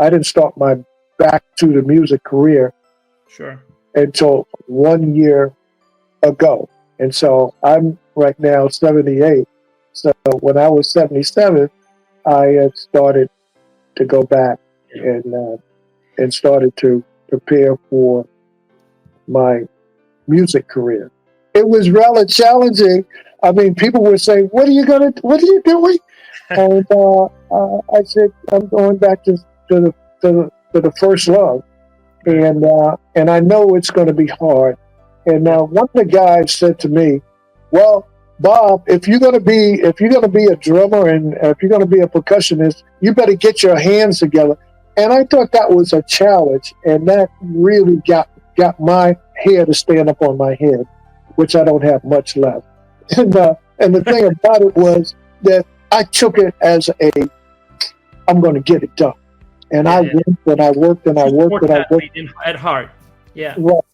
I didn't start my back to the music career Sure. until 1 year ago. And so I'm right now 78. So when I was 77, I had started to go back Yeah. and started to prepare for my music career. It was rather challenging. I mean, people would say, what are you doing? And I said, I'm going back to the first love. And I know it's going to be hard. And one of the guys said to me, well, Bob, if you're going to be a drummer and if you're going to be a percussionist, you better get your hands together. And I thought that was a challenge, and that really got my hair to stand up on my head, which I don't have much left. And the thing about it was that I took it as I'm going to get it done. And I worked and I worked and I worked and I worked. At heart. Yeah. Right.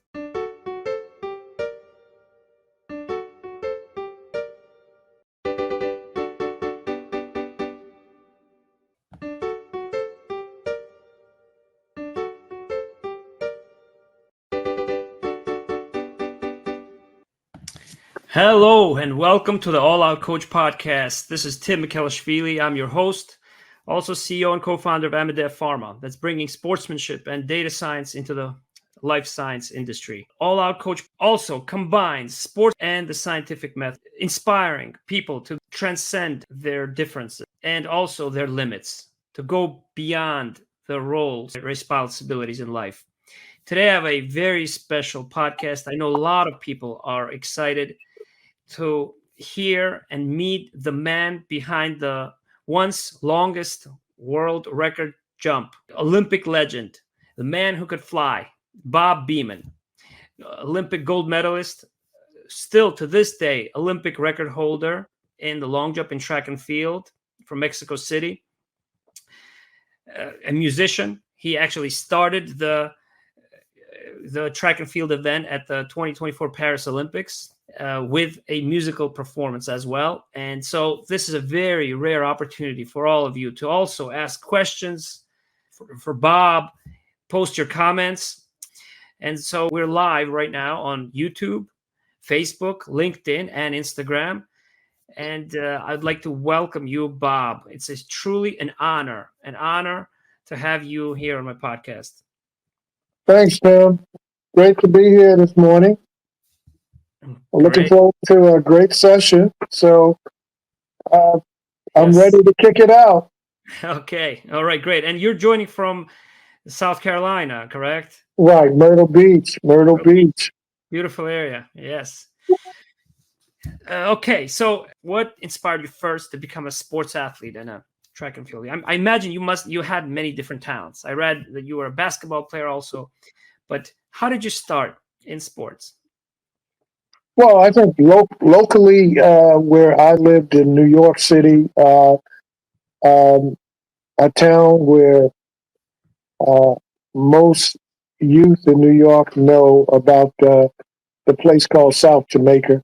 Hello and welcome to the All Out Coach podcast. This is Tim Mikhelishvili. I'm your host, also CEO and co-founder of Amadev Pharma, that's bringing sportsmanship and data science into the life science industry. All Out Coach also combines sports and the scientific method, inspiring people to transcend their differences and also their limits, to go beyond the roles and responsibilities in life. Today I have a very special podcast. I know a lot of people are excited to hear and meet the man behind the once longest world record jump, Olympic legend, the man who could fly, Bob Beamon, Olympic gold medalist, still to this day, Olympic record holder in the long jump in track and field from Mexico City, a musician. He actually started the track and field event at the 2024 Paris Olympics with a musical performance as well. And so this is a very rare opportunity for all of you to also ask questions for Bob, post your comments. And so we're live right now on YouTube, Facebook, LinkedIn, and Instagram. And I'd like to welcome you, Bob. It's truly an honor to have you here on my podcast. Thanks, Tim. Great to be here this morning. I'm looking forward to a great session. So I'm ready to kick it out. Okay. All right. Great. And you're joining from South Carolina, correct? Right. Myrtle Beach. Beautiful area. Yes. Okay. So what inspired you first to become a sports athlete and a track and field? I imagine you had many different talents. I read that you were a basketball player also, but how did you start in sports? Well, I think locally where I lived in New York City, a town where most youth in New York know about the place called South Jamaica.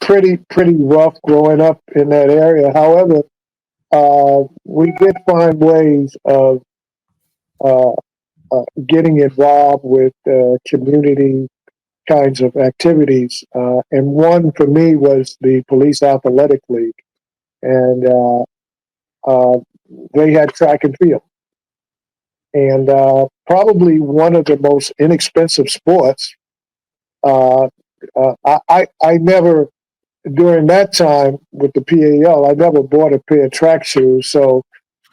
Pretty rough growing up in that area. However, we did find ways of getting involved with community kinds of activities. And one for me was the Police Athletic League. And they had track and field. And probably one of the most inexpensive sports. I never, during that time with the PAL, I never bought a pair of track shoes. So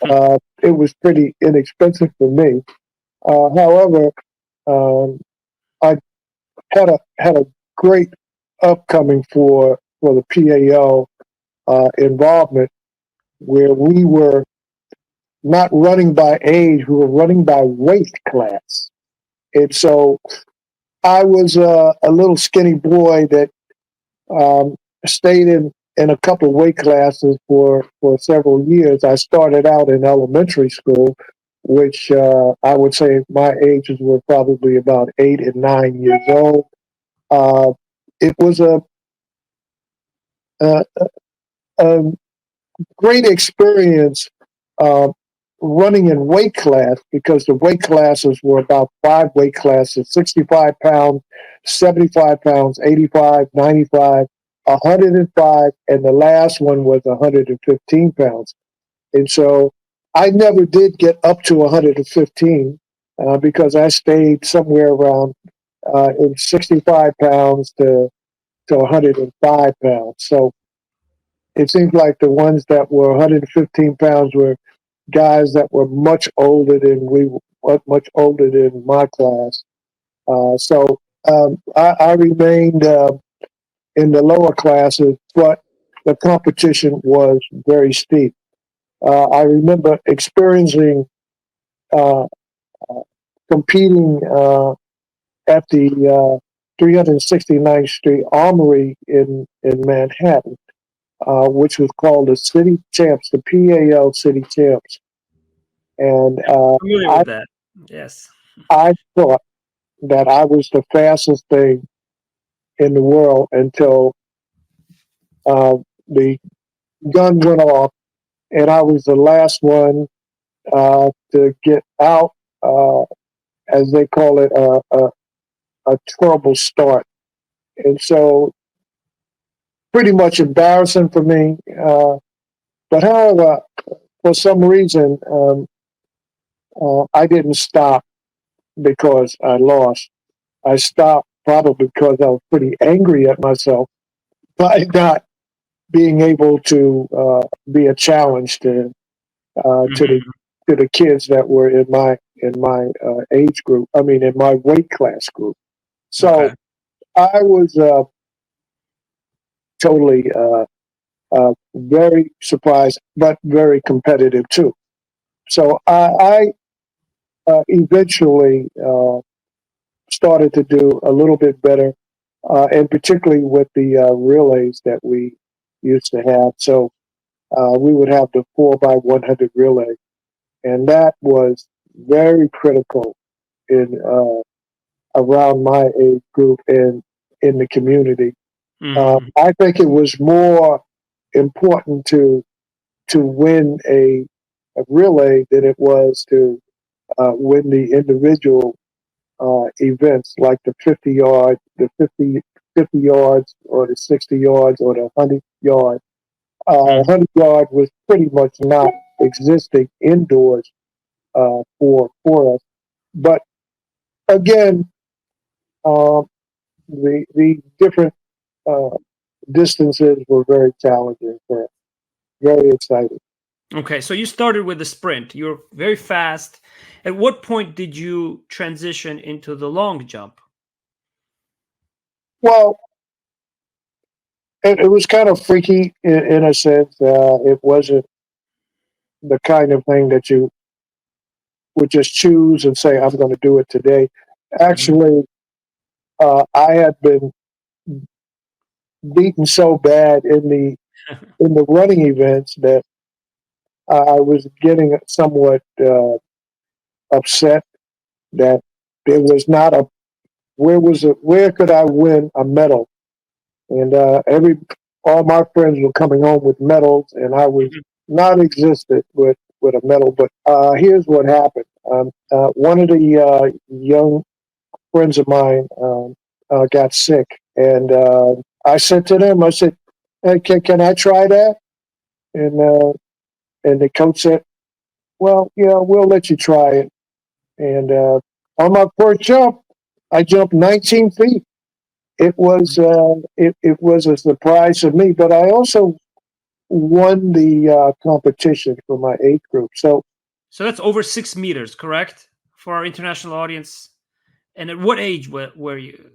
it was pretty inexpensive for me. However, I had a great upcoming for the PAL involvement, where we were not running by age, we were running by weight class. And so I was a little skinny boy that stayed in a couple of weight classes for several years. I started out in elementary school, which I would say my ages were probably about 8 and 9 years old. It was a great experience running in weight class, because the weight classes were about 5 weight classes: 65 pounds, 75 pounds, 85, 95, 105, and the last one was 115 pounds. And so I never did get up to 115 because I stayed somewhere around in 65 pounds to 105 pounds. So it seems like the ones that were 115 pounds were guys that were much older than much older than my class. I remained in the lower classes, but the competition was very steep. I remember experiencing uh, competing at the 369th Street Armory in Manhattan, which was called the City Champs, the PAL City Champs. And Familiar with that? Yes. I thought that I was the fastest thing in the world until the gun went off, and I was the last one to get out, as they call it, a trouble start. And so, pretty much embarrassing for me. But however, for some reason, I didn't stop because I lost. I stopped probably because I was pretty angry at myself by not being able to be a challenge to the kids that were in my age group. I mean, in my weight class group. So Okay. I was totally very surprised, but very competitive too. So I eventually started to do a little bit better, and particularly with the relays that we used to have. So we would have the 4x100 relay, and that was very critical in around my age group and in the community. I think it was more important to win a relay than it was to win the individual events like the 50 yards or the 60 yards or the 100 yards. 100 yard was pretty much not existing indoors for us. But again, um, the different uh, distances were very challenging for us. Very exciting. Okay, so you started with the sprint. You're very fast. At what point did you transition into the long jump? Well, it was kind of freaky in a sense. It wasn't the kind of thing that you would just choose and say, "I'm going to do it today." Mhm. Actually, I had been beaten so bad in the running events that I was getting somewhat upset that there was not a where could I win a medal? And all my friends were coming home with medals, and I was not existent with a medal. But here's what happened. One of the young friends of mine got sick, and I said to them, I said, "Hey, can I try that?" And and the coach said, "Well, yeah, we'll let you try it." And on my first jump, I jumped 19 feet. It was a surprise to me, but I also won the competition for my age group. So So that's over 6 meters, correct? For our international audience. And at what age were you?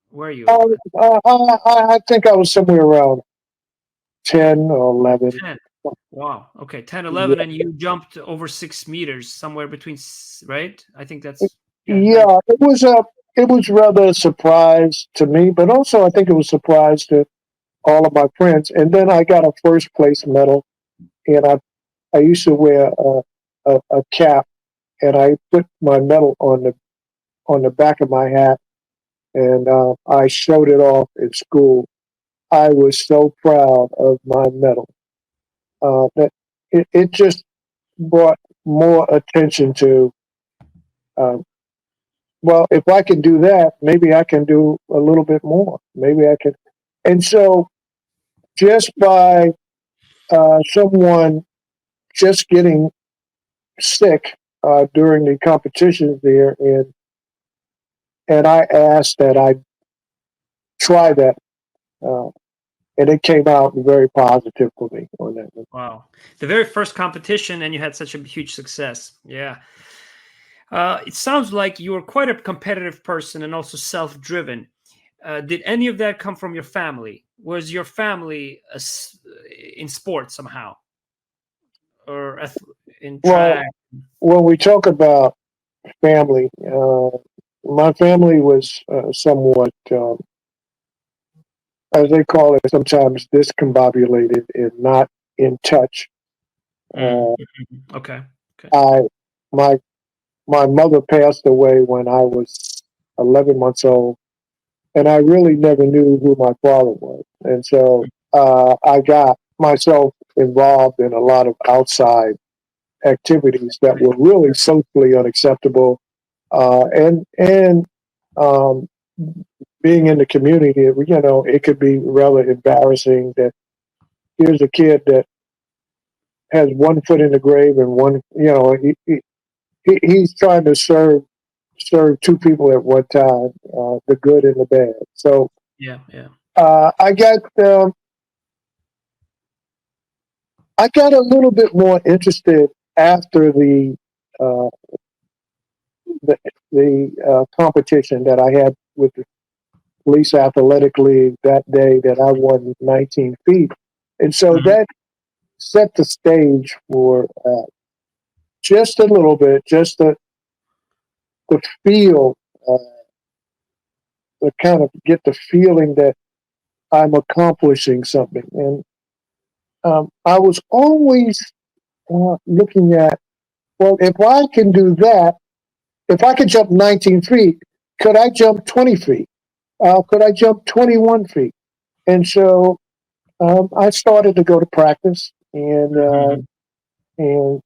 Were you? I think I was somewhere around 10 or 11. 10. Wow. Okay, 10, 11, Yeah, and you jumped over 6 meters, somewhere between, right? I think that's, yeah, nice. yeah, it was rather a surprise to me, but also I think it was a surprise to all of my friends. And then I got a first place medal, and I used to wear a cap, and I put my medal on the back of my hat, and I showed it off at school. I was so proud of my medal. That it just brought more attention to, uh, well, if I can do that, maybe I can do a little bit more. Maybe I can. And so just by someone just getting sick during the competitions there, and I asked that I try that, uh, and it came out very positive for me on that one. Wow. The very first competition, and you had such a huge success. Yeah. It sounds like you were quite a competitive person and also self-driven. Did any of that come from your family? Was your family in sports somehow, or in Well, track? when we talk about family, my family was somewhat, as they call it, sometimes discombobulated and not in touch. Mm. Uh, Okay. Okay. I my my mother passed away when I was 11 months old, and I really never knew who my father was. And so I got myself involved in a lot of outside activities that were really socially unacceptable, and um, being in the community, it could be rather embarrassing that here's a kid that has one foot in the grave and one, he's trying to serve two people at one time, the good and the bad. So Yeah. Yeah. I got I got a little bit more interested after uh, the competition that I had with the Police Athletic League that day that I won 19 feet, and so Mhm. that set the stage for just a little bit, just the feel, uh, to kind of get the feeling that I'm accomplishing something. And I was always looking at, well, if I can do that, if I could jump 19 feet, could I jump 20 feet? Could I jump 21 feet? And so I started to go to practice Mhm. and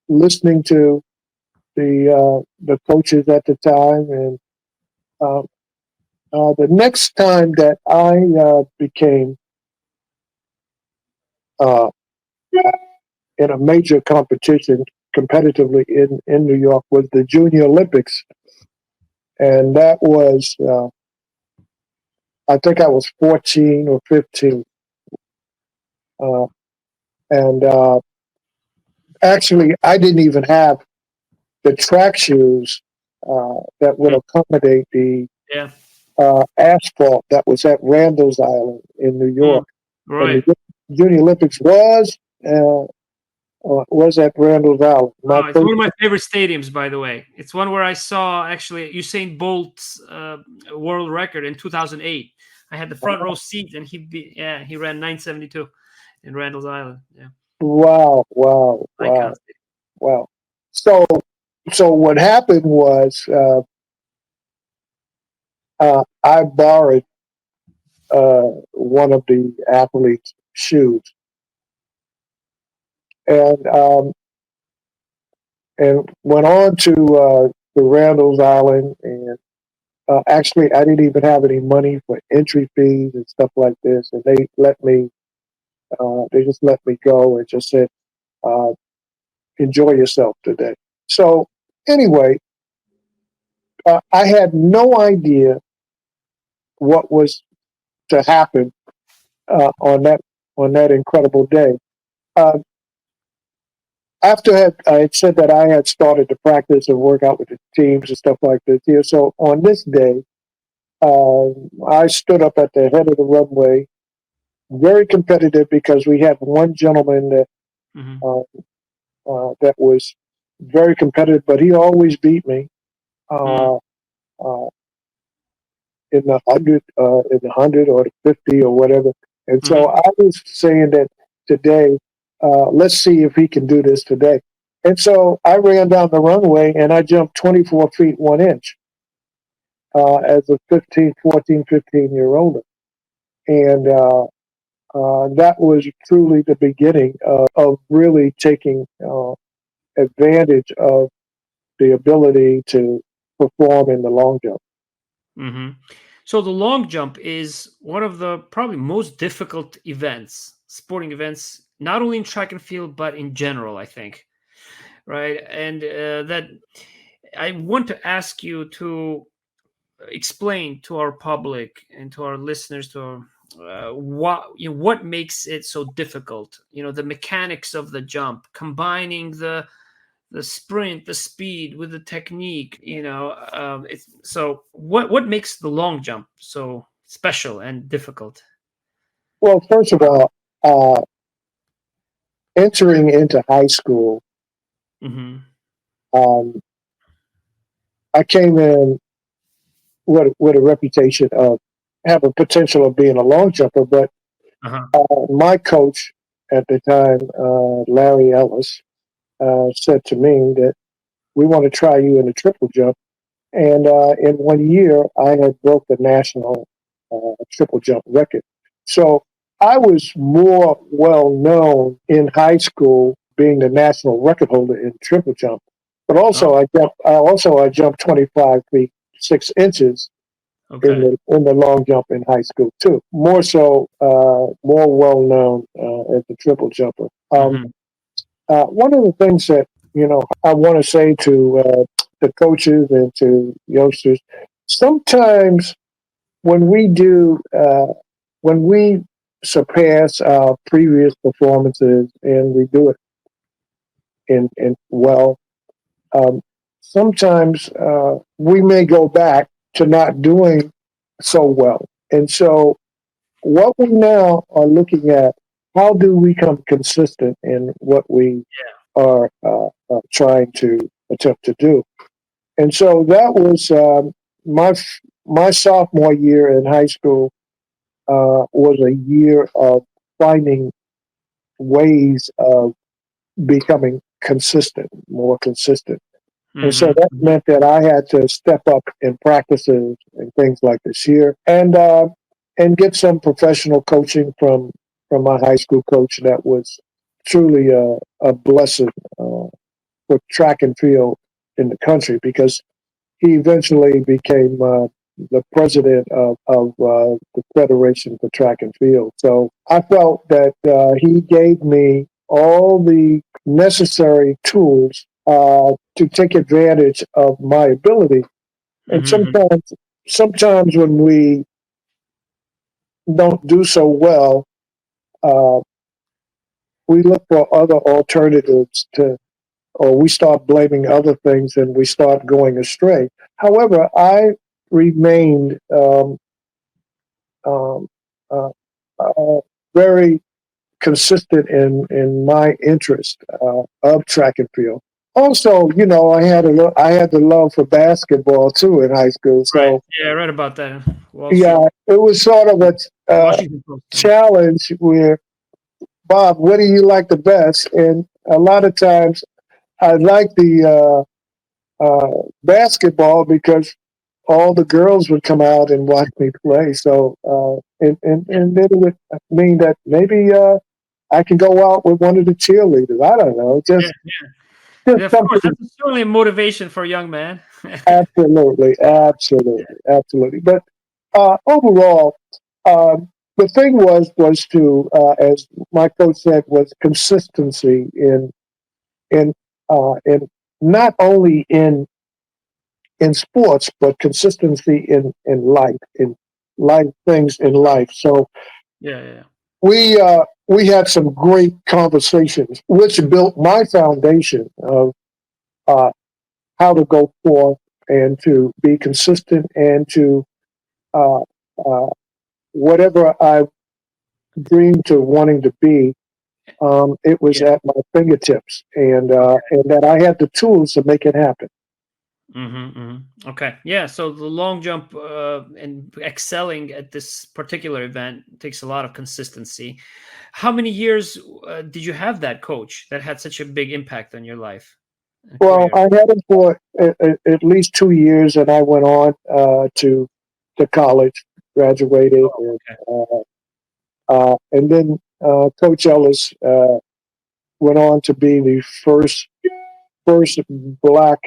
listening to the coaches at the time. And uh, the next time that I became uh, in a major competition competitively in New York was the Junior Olympics. And that was, I think I was 14 or 15. Uh, and actually, I didn't even have the track shoes that would Mm. accommodate the Yeah. asphalt that was at Randall's Island in New Mm. York. And Right. the Junior Olympics was at Randall's Island. My Oh, it's first, one of my favorite stadiums, by the way. It's one where I saw actually Usain Bolt's world record in 2008. I had the front row seat, and he ran 972 in Randall's Island. Yeah, wow, wow, icon wow, stadium. wow. So, so what happened was I borrowed one of the athletes' shoes, and went on to Randall's Island. And actually, I didn't even have any money for entry fees and stuff like this, and they let me. They just let me go and just said, uh, "Enjoy yourself today." So anyway, I had no idea what was to happen on that incredible day. Uh, I had said that I had started to practice and work out with the teams and stuff like this here. So on this day, I stood up at the head of the runway, very competitive because we had one gentleman Hmm. uh, that was very competitive, but he always beat me Mm. uh, uh, in the 100 or the 50 or whatever. And Hmm. so I was saying that today, let's see if he can do this today. And so I ran down the runway and I jumped 24 feet 1 inch as a 15, 14, 15-year-old. And that was truly the beginning of really taking advantage of the ability to perform in the long jump. Hmm. So the long jump is one of the probably most difficult events, sporting events, not only in track and field, but in general, I think. Right. And that I want to ask you to explain to our public and to our listeners, to our, what makes it so difficult, the mechanics of the jump, combining the sprint, the speed with the technique, so what makes the long jump so special and difficult? Well, first of all, uh, entering into high school, Hmm. um, I came in with a reputation of having potential of being a long jumper, but Uh-huh. my coach at the time, Larry Ellis, said to me that we want to try you in a triple jump. And in 1 year, I had broke the national triple jump record. So I was more well known in high school being the national record holder in triple jump. But also Oh, I jumped 25 feet 6 inches okay. in the long jump in high school too. More so, more well known as a triple jumper. Hmm. One of the things that I want to say to the coaches and to youngsters, sometimes when we do when we surpass our previous performances and we do it in well, um, sometimes we may go back to not doing so well, and so what we now are looking at, how do we become consistent in what we are trying to attempt to do? And so that was my my sophomore year in high school was a year of finding ways of becoming consistent, more consistent. And so Hmm. that meant that I had to step up in practices and things like this year, and get some professional coaching from my high school coach. That was truly a blessing for track and field in the country, because he eventually became the president of the Federation for Track and Field. So I felt that he gave me all the necessary tools to take advantage of my ability. And Hmm. sometimes when we don't do so well, uh, we look for other alternatives to, or we start blaming other things and we start going astray. However, I remained um, uh, uh, very consistent in my interest of track and field. Also, I had the love for basketball too in high school. Right. So Yeah, I read about that in Wall yeah, Street, it was sort of a Washington Post. challenge where, Bob, what do you like the best? And a lot of times I like the basketball because all the girls would come out and watch me play. So, and then it would mean that maybe I can go out with one of the cheerleaders. I don't know, Yeah, just yeah, of course, something. that's certainly a motivation for a young man. Absolutely, absolutely, absolutely. But overall, the thing was to, as my coach said, was consistency in not only in sports, but consistency in life, in life things in life. So Yeah, yeah. we had some great conversations, which built my foundation of uh, how to go forth and to be consistent and to uh, uh, whatever I dreamed to wanting to be. It was Yeah. at my fingertips, Okay. and that I had the tools to make it happen. Okay. Yeah. So the long jump and excelling at this particular event takes a lot of consistency. How many years did you have that coach that had such a big impact on your life and Well, career? I had it for at least 2 years, and I went on to college, graduated, Oh, and okay. And then Coach Ellis went on to be the first black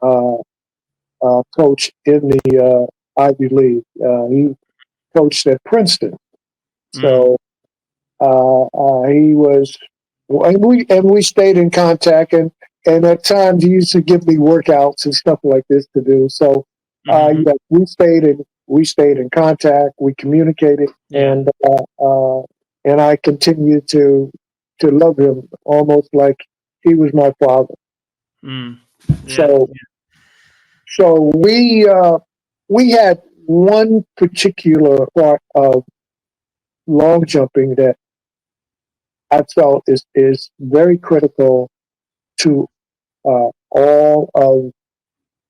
uh, coach in the Ivy League. He coached at Princeton, Mm. so he was, and we stayed in contact, and at times he used to give me workouts and stuff like this to do. So Mm-hmm. yeah, we stayed in contact, we communicated, Yeah. and I continued to love him almost like he was my father. Mm. Yeah. So we had one particular part of long jumping that I felt is very critical to all of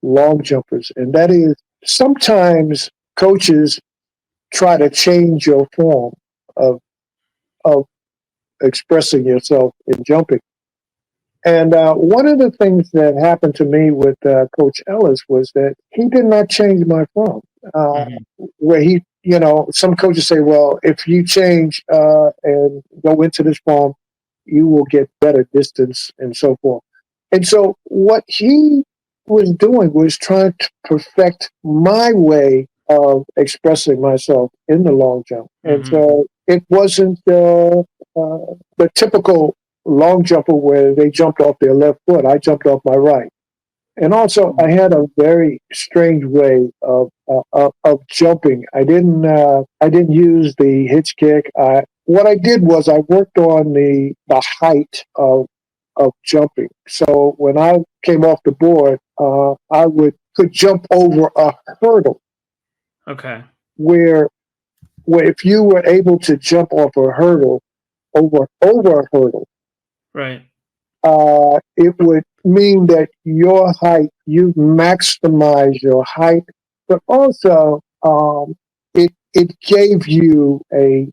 long jumpers, and that is sometimes coaches try to change your form of of expressing yourself in jumping. And one of the things that happened to me with Coach Ellis was that he did not change my form. Uh, Mm-hmm. where he, some coaches say, well, if you change and go into this form, you will get better distance and so forth. And so what he was doing was trying to perfect my way of expressing myself in the long jump. And Mm-hmm. so it wasn't the typical long jumper where they jumped off their left foot. I jumped off my right. And also, I had a very strange way of jumping. I didn't use the hitch kick. What I did was I worked on the height of jumping. So when I came off the board, I could jump over a hurdle Okay. where if you were able to jump off a hurdle over a hurdle, Right. it would mean that your height, you maximize your height, but also it gave you a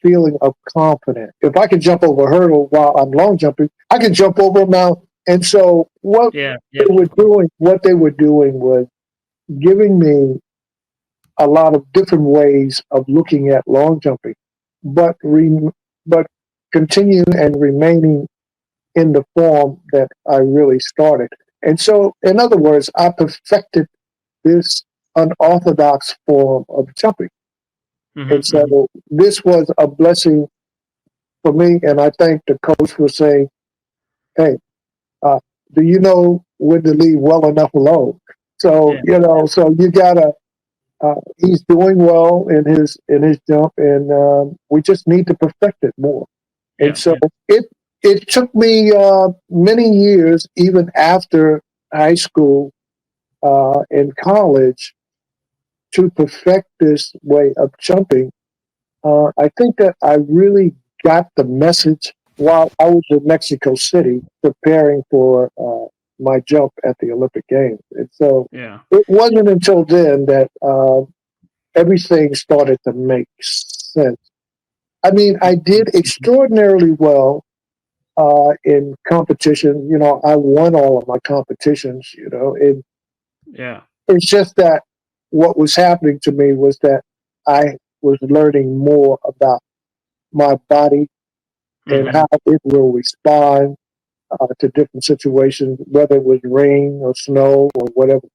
feeling of confidence. If I can jump over a hurdle while I'm long jumping, I can jump over a mountain. And so Yeah. Yep. what they were doing was giving me a lot of different ways of looking at long jumping, but but continue and remaining in the form that I really started. And so, in other words, I perfected this unorthodox form of jumping. And Mm-hmm. Mm-hmm. so, this was a blessing for me. And I thank the coach for saying, hey, uh, do you know when to leave well enough alone? So, Yeah. so you gotta, he's doing well in his jump, and we just need to perfect it more. And Yeah. so Yeah. it took me many years, even after high school and college, to perfect this way of jumping. I think that I really got the message while I was in Mexico City preparing for my jump at the Olympic Games. And so Yeah. it wasn't until then that everything started to make sense. I mean, I did Mm-hmm. extraordinarily well in competition. I won all of my competitions. And Yeah. it's just that what was happening to me was that I was learning more about my body and Mm-hmm. how it will respond to different situations, whether it was rain or snow or whatever.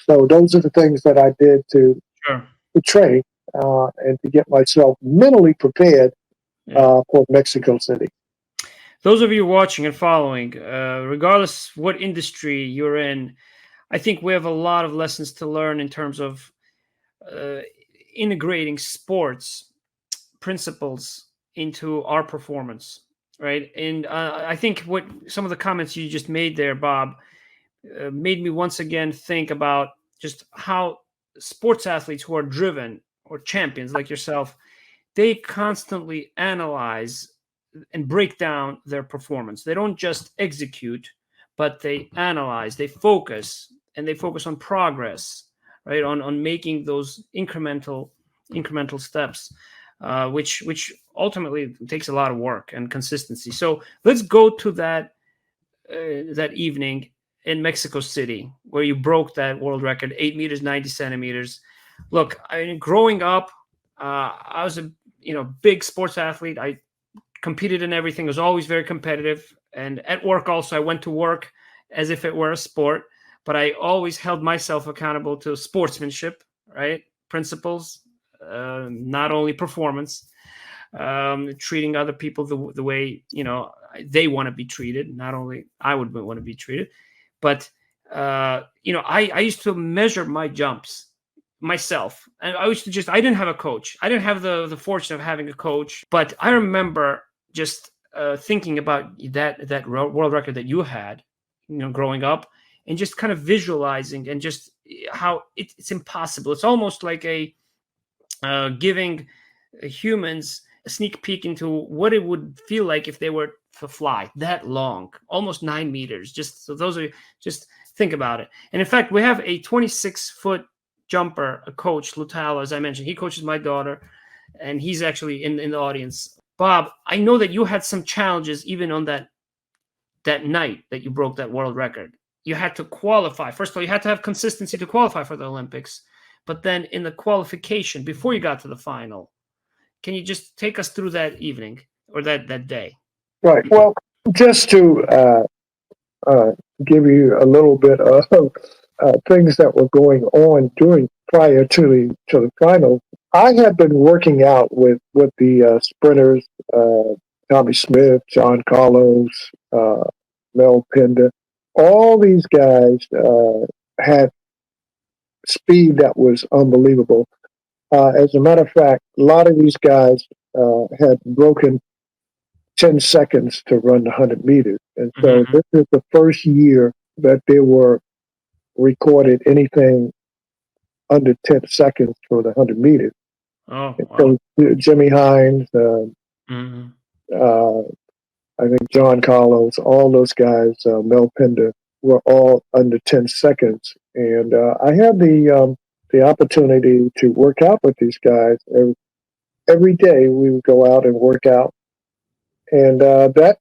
So those are the things that I did Sure. to train and to get myself mentally prepared Yeah. for Mexico City. Those of you watching and following, regardless what industry you're in, I think we have a lot of lessons to learn in terms of uh, integrating sports principles into our performance, right? And I think what some of the comments you just made there, Bob, made me once again think about just how sports athletes who are driven or champions like yourself, they constantly analyze and break down their performance. They don't just execute, but they analyze, they focus, and they focus on progress, right? On making those incremental steps, which ultimately takes a lot of work and consistency. So let's go to that evening in Mexico City where you broke that world record, 8 meters 90 centimeters. Look, I mean, growing up, I was big sports athlete. I competed in everything. It was always very competitive. And at work also, I went to work as if it were a sport, but I always held myself accountable to sportsmanship, right? Principles, not only performance, treating other people the way, they want to be treated. Not only I would want to be treated, but, I used to measure my jumps myself. And I didn't have a coach. I didn't have the fortune of having a coach, but I remember just thinking about that world record that you had, growing up, and just kind of visualizing and just how it's impossible. It's almost like giving humans a sneak peek into what it would feel like if they were to fly that long, almost 9 meters. Just so those are just think about it. And in fact, we have a 26-foot jumper, a coach, Lutalo, as I mentioned. He coaches my daughter, and he's actually in the audience. Bob, I know that you had some challenges even on that night that you broke that world record. You had to qualify. First of all, you had to have consistency to qualify for the Olympics. But then in the qualification, before you got to the final, can you just take us through that evening or that day? Right. Well, just to give you a little bit of things that were going on prior to the final, I had been working out with the sprinters, Tommy Smith, John Carlos, Mel Pender. All these guys had speed that was unbelievable. As a matter of fact, a lot of these guys had broken 10 seconds to run the 100 meters. And so this is the first year that they were recorded anything under 10 seconds for the 100 meters. Oh, wow. So Jimmy Hines, I think John Carlos, all those guys, Mel Pender, were all under 10 seconds. And I had the opportunity to work out with these guys. Every day we would go out and work out. And that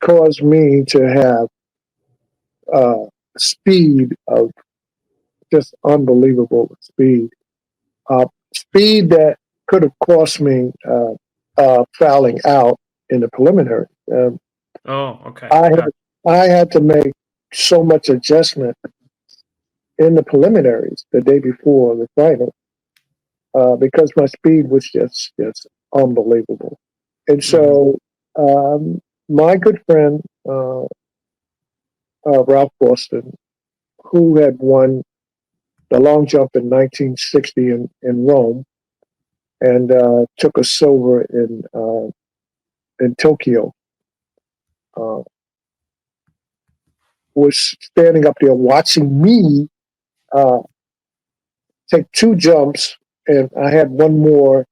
caused me to have speed of just unbelievable speed. Speed that could have cost me fouling out in the preliminary. Okay. I had to make so much adjustment in the preliminaries the day before the final because my speed was just unbelievable. And so my good friend Ralph Boston, who had won the long jump in 1960 in Rome and took a silver in Tokyo, was standing up there watching me take 2 jumps, and I had one more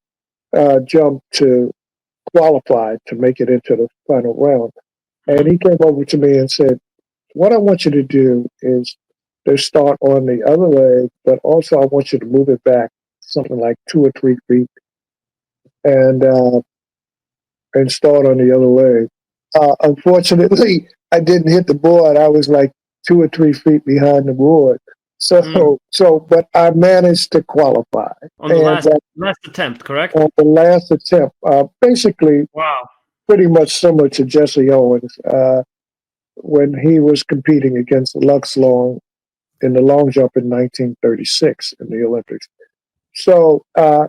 jump to qualify to make it into the final round. And he came over to me and said, "What I want you to do is to start on the other leg, but also I want you to move it back something like 2 or 3 feet and start on the other leg." Unfortunately, I didn't hit the board. I was like 2 or 3 feet behind the board. But I managed to qualify. On the last attempt, correct? On the last attempt. Basically, wow, pretty much similar to Jesse Owens when he was competing against Lux Long in the long jump in 1936 in the Olympics. So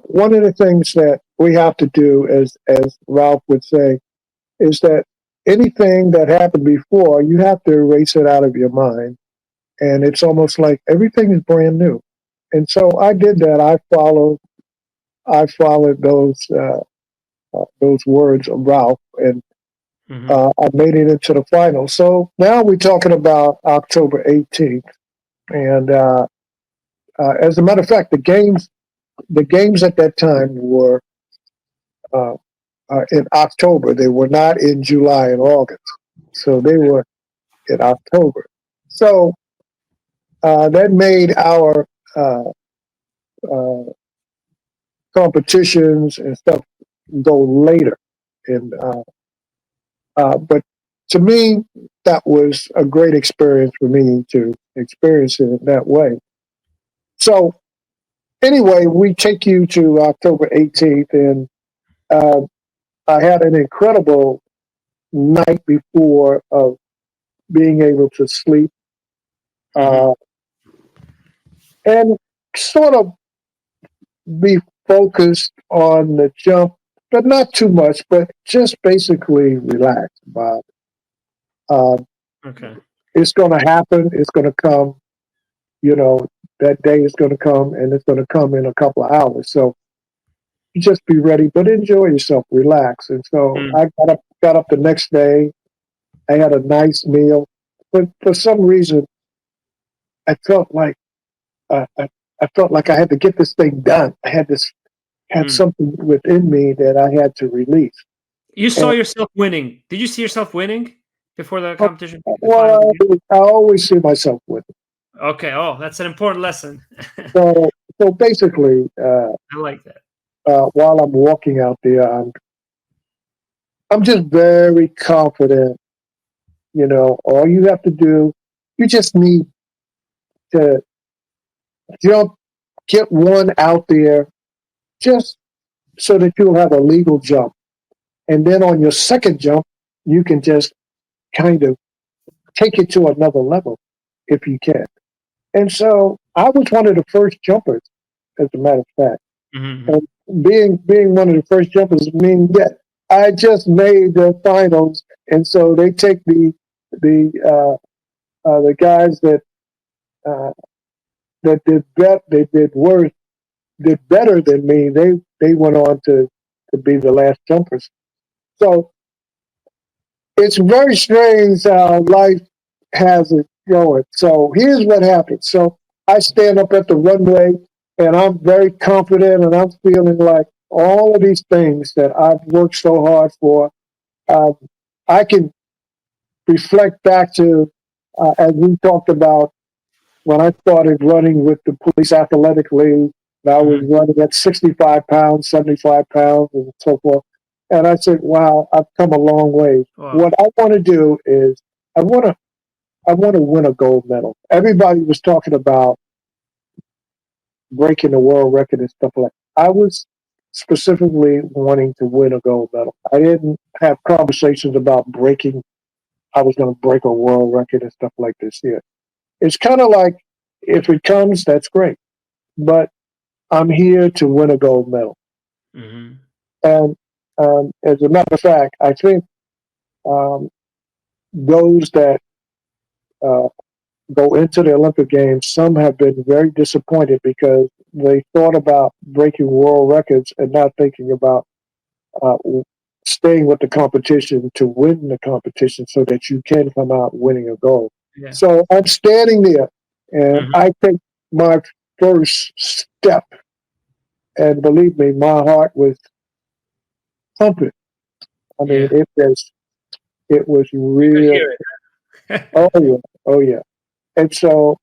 one of the things that we have to do, as Ralph would say, is that anything that happened before, you have to erase it out of your mind. And it's almost like everything is brand new. And so I did that. I followed those words of Ralph, and I made it into the final. So now we're talking about October 18th. And as a matter of fact, the games at that time were in October. They were not in July and August. So they were in October. So that made our competitions and stuff go later. And but to me, that was a great experience for me to experience it that way. So anyway, we take you to October 18th, and uh, I had an incredible night before of being able to sleep Mm-hmm. uh, and sort of be focused on the jump, but not too much, but just basically relax, Bob. Uh, Okay. it's going to happen. It's going to come. You know, that day is going to come, and it's going to come in a couple of hours. So you just be ready, but enjoy yourself, relax. And so Mm. I got up the next day. I had a nice meal, but for some reason, I felt like uh, I, I felt like I had to get this thing done. Had Mm. something within me that I had to release. You saw And yourself winning. Did you see yourself winning before the uh, competition, the final well, began? I always see myself with it. Okay. Oh, that's an important lesson. So, so basically, I like that. while I'm walking out there, I'm just very confident. You know, all you have to do, you just need to jump, get one out there, just so that you'll have a legal jump. And then on your second jump, you can just kind of take it to another level if you can. And so I was one of the first jumpers, as a matter of fact. Mm-hmm. And being one of the first jumpers means that I just made the finals, and so they take the guys uh, that they did worse, did better than me. They went on to be the last jumpers. So it's very strange how life has it going. So here's what happened. So I stand up at the runway, and I'm very confident, and I'm feeling like all of these things that I've worked so hard for, um, I can reflect back to, as we talked about, when I started running with the Police Athletic League. I was Mm-hmm. running at 65 pounds, 75 pounds, and so forth. And I said, wow, I've come a long way. Wow. What I want to do is I want to I want to win a gold medal. Everybody was talking about breaking the world record and stuff like that. I was specifically wanting to win a gold medal. I didn't have conversations about I was going to break a world record and stuff like this here. It's kind of like, if it comes, that's great. But I'm here to win a gold medal. Mm-hmm. And as a matter of fact, I think um, those that uh, go into the Olympic Games, some have been very disappointed because they thought about breaking world records and not thinking about uh, staying with the competition to win the competition so that you can come out winning a gold. Yeah. So I'm standing there and Mm-hmm. I take my first step, and believe me, my heart was pumping. I mean, Yeah. it was You could real. hear it. Oh yeah, oh yeah. And so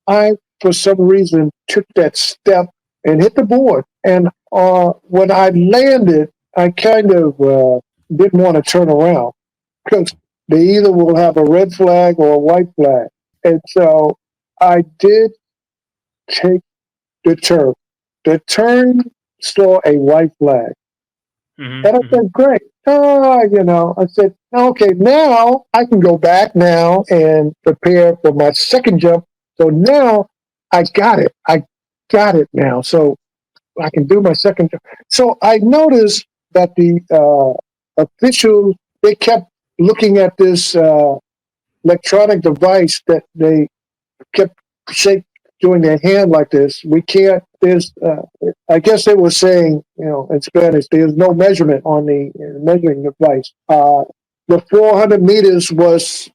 I, for some reason, took that step and hit the board. And when I landed, I kind of didn't want to turn around because they either will have a red flag or a white flag. And so I did take the turn. The turn saw a white flag. And I Mm-hmm. Mm-hmm. said, great. I said, okay, now I can go back now and prepare for my second jump. So now I got it. I got it now. So I can do my second jump. So I noticed that the officials, they kept looking at this electronic device that they kept shake doing their hand like this. We can't. I guess they were saying, in Spanish, there's no measurement on the measuring device. The 400 meters was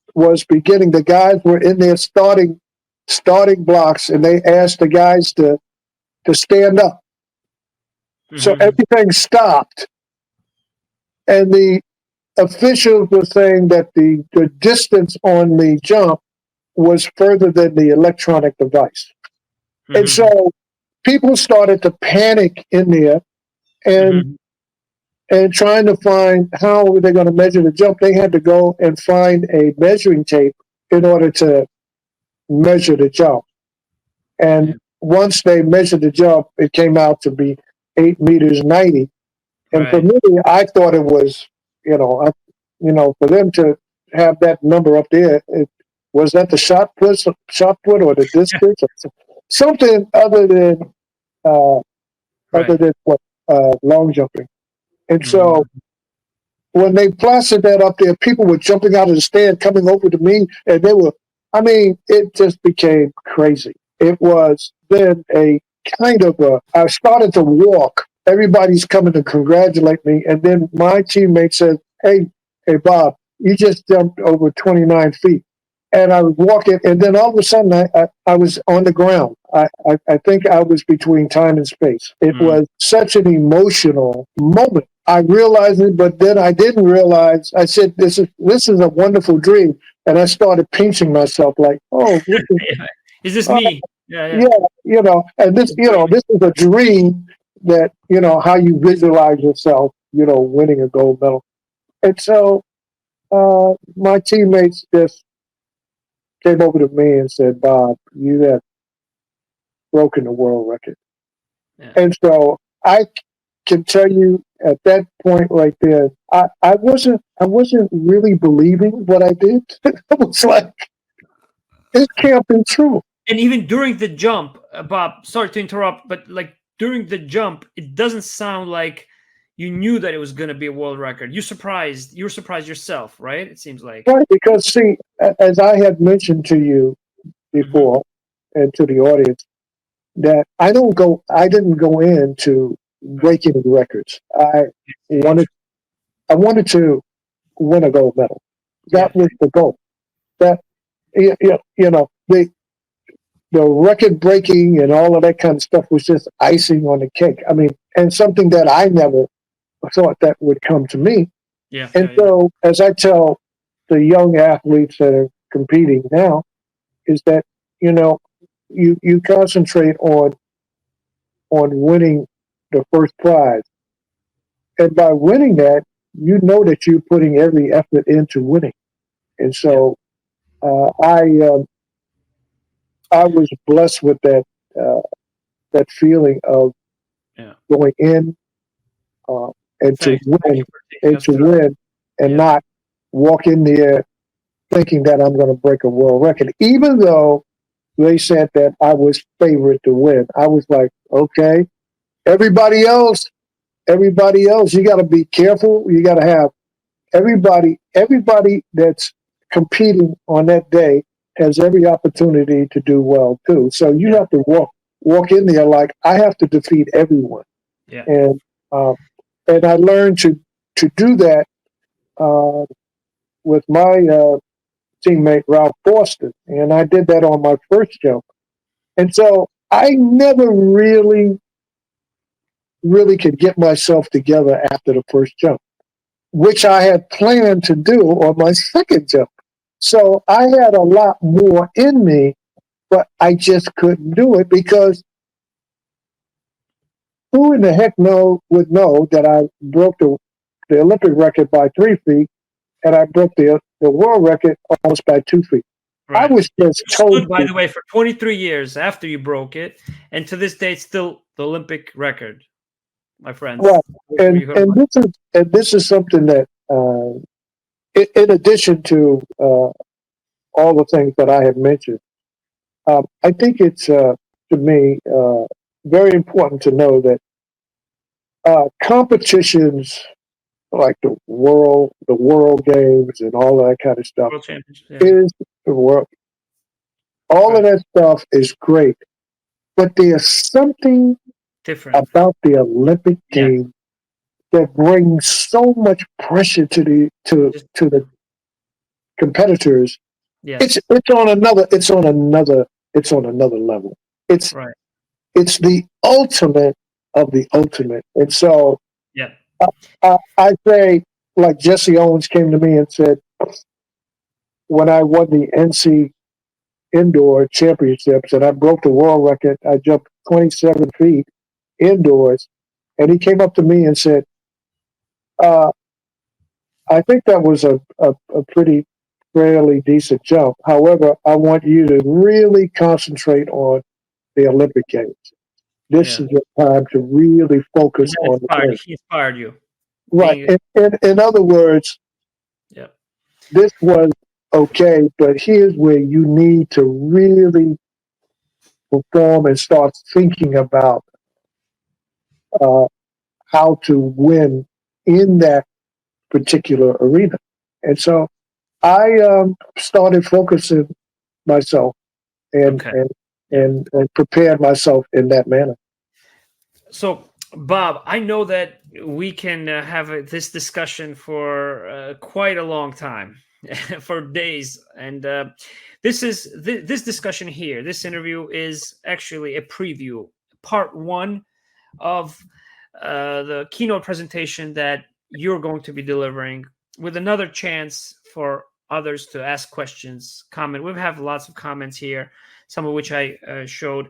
beginning. The guys were in their starting blocks, and they asked the guys to stand up. So Mm-hmm. everything stopped, and the officials were saying that the distance on the jump was further than the electronic device. And Mm-hmm. so people started to panic in there and Mm-hmm. and trying to find how were they going to measure the jump. They had to go and find a measuring tape in order to measure the jump. And Yeah. once they measured the jump, it came out to be 8 meters 90. And for Right. me, I thought it was, for them to have that number up there, was that the shot put or the distance, or something uh, other Right. than what long jumping. And so Mhm. when they plastered that up there, people were jumping out of the stand, coming over to me, and it just became crazy. It was then a kind of I started to walk. Everybody's coming to congratulate me. And then my teammate said, hey, Bob, you just jumped over 29 feet. And I was walking, and then all of a sudden I was on the ground. I think I was between time and space. It Mm. was such an emotional moment. I realized it, but then I didn't realize. I said, "This is a wonderful dream," and I started pinching myself, like, "Oh, Yeah. Is this uh, me? Yeah. Yeah. yeah, and this, Completely. this is a dream that how you visualize yourself, winning a gold medal." And so my teammates just came over to me and said, "Bob, you have broken the world record." Yeah. And so I can tell you at that point right there, I wasn't really believing what I did. I was like, this can't be true. And even during the jump, Bob, sorry to interrupt, but like during the jump, it doesn't sound like you knew that it was going to be a world record. You were surprised yourself, right? It seems like. Right? Because see, as I had mentioned to you Hmm. before and to the audience, that I didn't go into Right. breaking the records. Yeah. Wanted I wanted to win a gold medal. Yeah. That was the goal. That the record breaking and all of that kind of stuff was just icing on the cake. I mean, and something that I never thought that would come to me. Yeah. And Yeah. Yeah. so, as I tell the young athletes that are competing now, is that you know you concentrate on winning the first prize, and by winning that, you know that you're putting every effort into winning. And Yeah. so, I was blessed with uh, that feeling of Yeah. going in uh, and to Thanks. Thank you win for taking us through that. and Yeah. not walk in there thinking that I'm going to break a world record. Even though they said that I was favored to win, I was like, okay, everybody else, you got to be careful. You got to have everybody that's competing on that day has every opportunity to do well too. So you Yeah. have to walk in there like I have to defeat everyone, Yeah. and uh, and I learned to do that uh, with my teammate Ralph Boston, and I did that on my first jump. And so I never really could get myself together after the first jump, which I had planned to do on my second jump. So I had a lot more in me, but I just couldn't do it because who in the heck would know that I broke the Olympic record by 3 feet and I broke the world record almost by 2 feet. I Right. was just You totally stood, by the way, for 23 years after you broke it, and to this day, it's still the Olympic record, my right. friends. You heard about This is something that, in addition to all the things that I have mentioned, I think it's to me very important to know that competitions like the world games and all of that kind of stuff World Championships. Yeah. is the world. All of Right. that stuff is great, but there's something Different. about the Olympic Yeah. Games that brings so much pressure Just to the competitors. It's yes. it's on another it's on another it's on another level. It's Right. it's the ultimate of the ultimate. And so Yeah. I say, like Jesse Owens came to me and said, when I won the NC indoor championships and I broke the world record, I jumped 27 feet indoors, and he came up to me and said, uh, I think that was a pretty fairly decent jump. However, I want you to really concentrate on the Olympic Games. This Yeah. is your time to really And focus that on the inspired, game. he inspired you. Right. Being, In other words, yeah. this was okay, but here's where you need to really perform and start thinking about uh, how to win in that particular arena. And so I started focusing myself and, Okay. and Yeah. and prepared myself in that manner. So, Bob, I know that we can have this discussion for quite a long time, for days, and this discussion here. This interview is actually a preview, part one of the keynote presentation that you're going to be delivering, with another chance for others to ask questions, comment. We have lots of comments here, some of which I showed.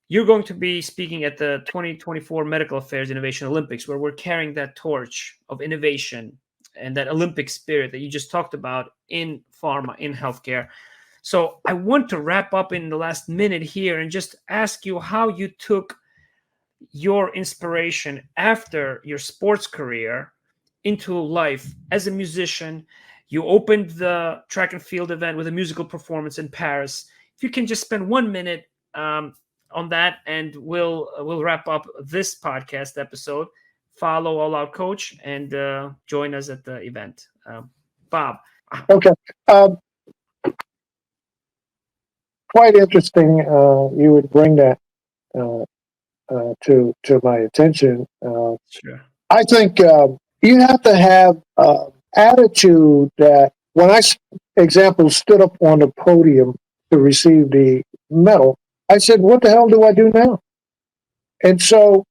You're going to be speaking at the 2024 Medical Affairs Innovation Olympics, where we're carrying that torch of innovation and that Olympic spirit that you just talked about in pharma, in healthcare. So I want to wrap up in the last minute here and just ask you how you took your inspiration after your sports career into life as a musician. You opened the track and field event with a musical performance in Paris. If you can just spend 1 minute on that, and we'll wrap up this podcast episode. Follow All Out Coach and join us at the event. Bob. Okay. Um, Quite interesting. You would bring that uh, to my attention. Sure. I think you have to have attitude that when example, stood up on the podium to receive the medal, I said, what the hell do I do now? And so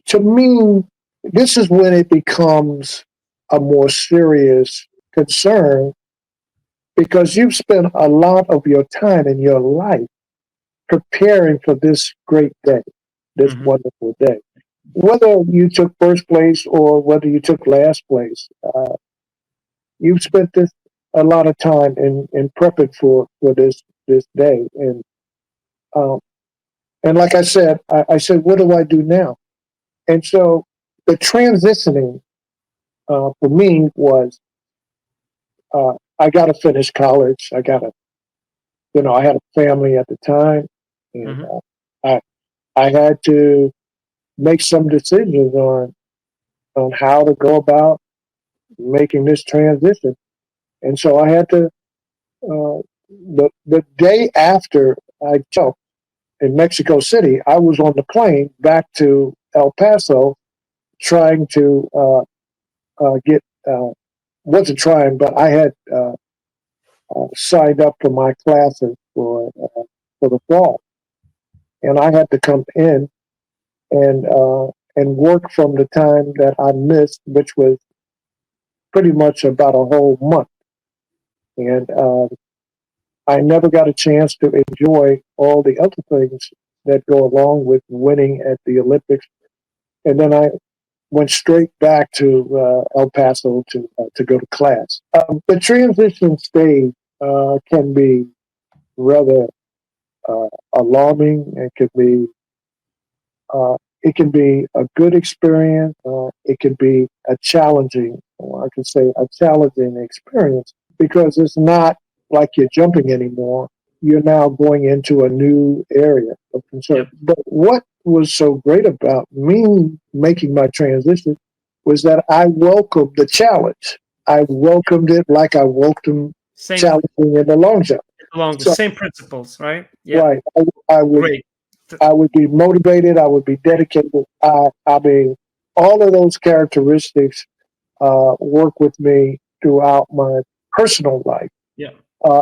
to me, this is when it becomes a more serious concern because you've spent a lot of your time in your life preparing for this great day, this Mm-hmm. wonderful day. Whether you took first place or whether you took last place, you've spent this a lot of time in prepping for this day. Um, and like I said, I said, what do I do now? And so the transitioning for me was I got to finish college. I had a family at the time, and Mm-hmm. I I had to make some decisions on how to go about making this transition. And so I had to, the day after I jumped in Mexico City, I was on the plane back to El Paso trying to get, wasn't trying, but I had signed up for my classes for the fall. And I had to come in and work from the time that I missed, which was pretty much about a whole month. And I never got a chance to enjoy all the other things that go along with winning at the Olympics. And then I went straight back to El Paso to go to class. The transition stage can be rather alarming. It can be a good experience. It can be a challenging, or I could say a challenging experience because it's not like you're jumping anymore. You're now going into a new area of concern. Yep. But what was so great about me making my transition was that I welcomed the challenge. I welcomed it like I welcomed Same challenging in the long jump. along the So, same principles, right? Yeah. right, I would Great. I would be motivated. I would be dedicated. I mean, all of those characteristics work with me throughout my personal life. Yeah.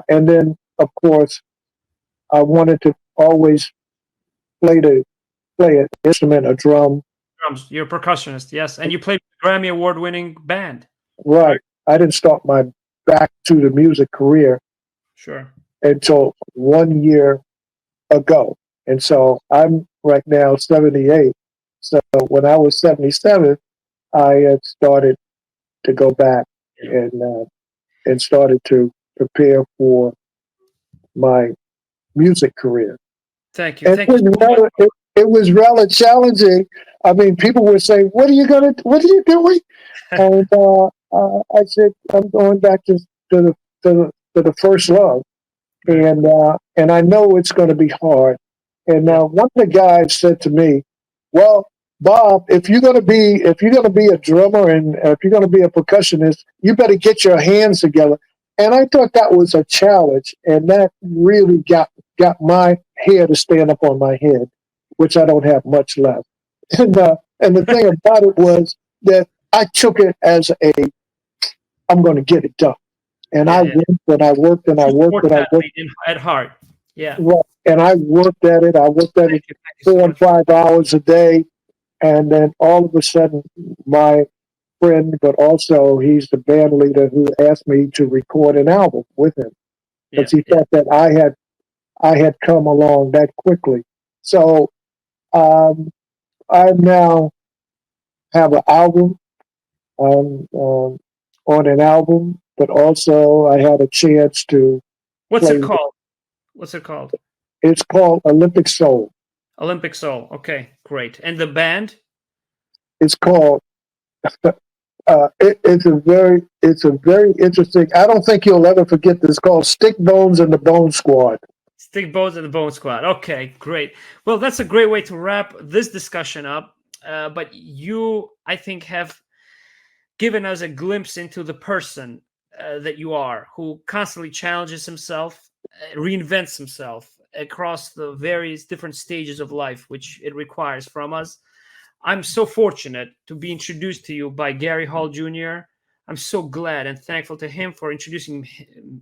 And then, of course, I wanted to always play an instrument, a drum. Drums. You're a percussionist, yes, and you played with a Grammy award-winning band. Right. Right. I didn't start my back to the music career Sure. until 1 year ago. And so I'm right now 78. So when I was 77, I had started to go back Yeah. and started to prepare for my music career. Thank you. And Thank you so much. it was rather challenging. I mean, people would say, what are you doing?" And I said, "I'm going back to the first love." And I know it's going to be hard. And Yeah. one of the guys said to me, "Well, Bob, if you're gonna be a drummer and if you're gonna be a percussionist, you better get your hands together." And I thought that was a challenge, and that really got my hair to stand up on my head, which I don't have much left. And the thing about it was that I took it as I'm going to get it done. And I Yeah. Yeah. worked and I worked and I True worked sports and I worked. athlete at heart. Yeah. Well, and I worked at it. I worked at it Thank you so 4 and much for 5 hours a day. And then all of a sudden, my friend, but also he's the band leader who asked me to record an album with him yeah. because he Yeah. thought that I had come along that quickly. So I now have an album on an album, but also I had a chance to What's it play. called? What's it called? It's called Olympic Soul. Olympic Soul. Okay, great. And the band? It's called. It's a very interesting. I don't think you'll ever forget this. It's called Stick Bones and the Bone Squad. Stick Bones and the Bone Squad. Okay, great. Well, that's a great way to wrap this discussion up. But you, I think, have given us a glimpse into the person that you are, who constantly challenges himself, reinvents himself across the various different stages of life, which it requires from us. I'm so fortunate to be introduced to you by Gary Hall Jr. I'm so glad and thankful to him for introducing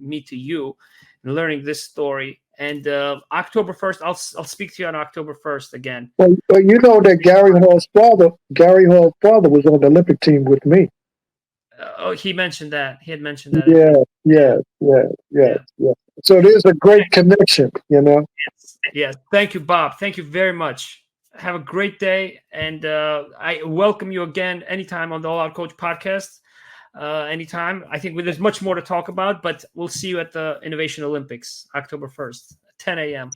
me to you and learning this story. And October 1st, I'll speak to you on October 1st again. Well, you know that Gary Hall's father was on the Olympic team with me. Oh, he mentioned that. He had mentioned that. Yeah. So there's a great connection, you know. Yes. Thank you, Bob. Thank you very much. Have a great day, and I welcome you again anytime on the All Out Coach podcast. Anytime. I think there's much more to talk about, but we'll see you at the Innovation Olympics, October 1st, 10 a.m.